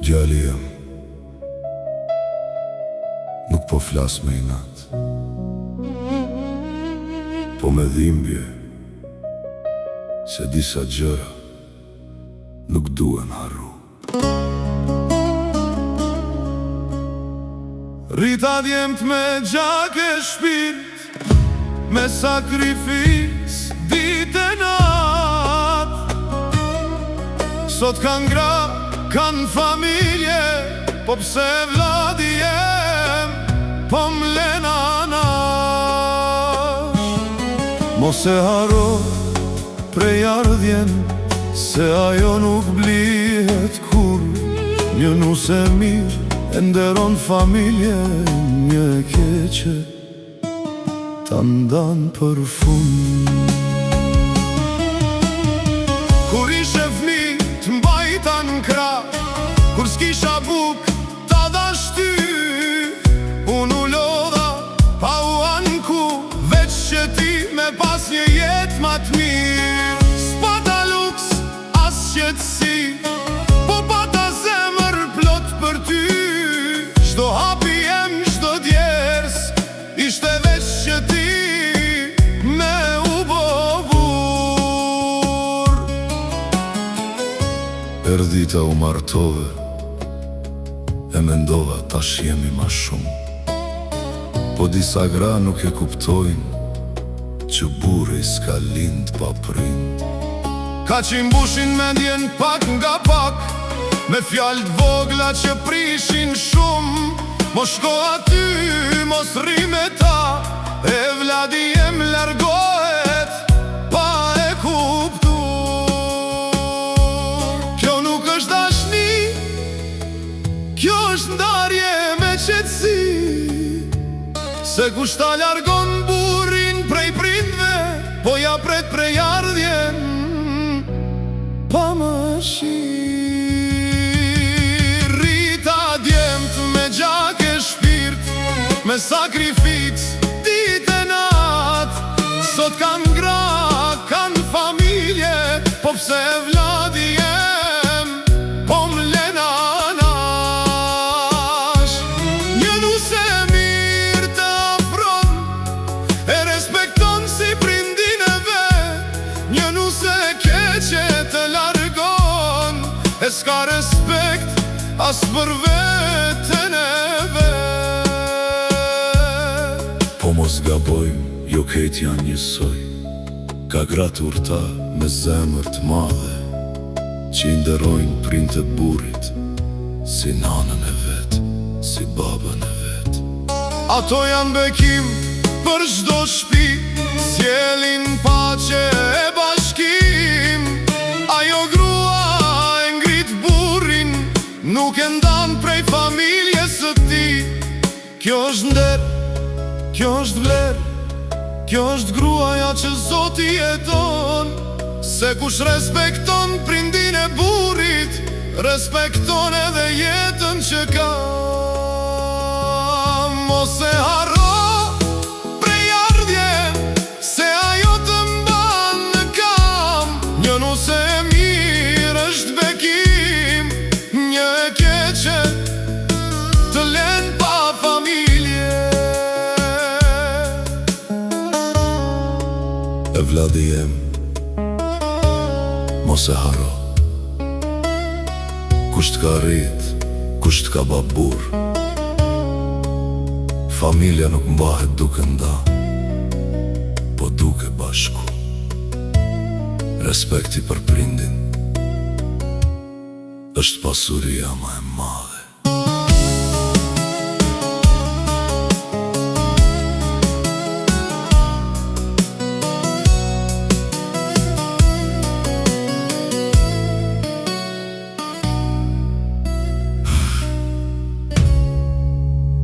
Djali jem, nuk po flas me inat, po me dhimbje, se disa gjëra nuk duen harru. Rita djemt me gjak e shpirt, me sakrifis dit e nat. Sot kan gra, kan familje, po pse vladi jem, po m'len anash. Mos e haro prej ardhjen, se ajo nuk blihet kur. Një nuse mirë e nderon familje, një e keqe ta ndan për fund. Kur ishe fmi t'mbajta n'krah, kur s'kisha buk ta dhash ty, unë u lodha pa u anku, veç që ti me pas një jet ma t'mirë. S'pata luks, as qetësi, po pata zemër plot për ty. Çdo hapi jem, çdo djers, ishte veç që ti me u bo burr. Erdita u martove, e mendova tash jemi ma shumë, po disa gra nuk e kuptojnë që burri s'ka lind pa prind. Ka që mbushin mendjen pak nga pak, me fjallë vogla që prishin shumë. Mos shko aty, mos rri me ta, e vladi jem largohet pa e kuptu. Kjo nuk është dashni, kjo është ndarje me qetësi, se kush ta largon burrin prej prindve, po ja pret prej ardhjen pa më shi. Rita djemt me gjak e shpirt, me sakrific dit e nat. Sot kan gra, kan familje, po pse vladi jem, po m'len anash. Një nuse mirë të afron, e respekton si prindin e vet. Një nuse keqe të largon, e s'ka respekt as për veten e vet. Po mos gabojmë, jo kejt janë njësoj. Ka gratë urta me zemër të madhe, që i nderojnë prindë të burrit, si nanën e vet, si babën e vet. Ato janë bekim për çdo shtëpi, sjellin paqe e bashkim. Ajo grua e ngrit burrin, nuk e ndan prej familjes së ti. Kjo është nder, kjo është vler, kjo është gruaja që Zoti e don. Se kush respekton prindin e burrit, respekton edhe jetën që ka. Mos e harro prej ardhjen, se ajo të mban në kam. Një nuse e mirë është bekim, një e keqe të len pa familje. E vladi jem, mos e haro. Kush t'ka rrit, kush t'ka ba burr, familja nuk mbahet duke nda, po duke bashku. Respekti për prindin është pasuria ma e madhe.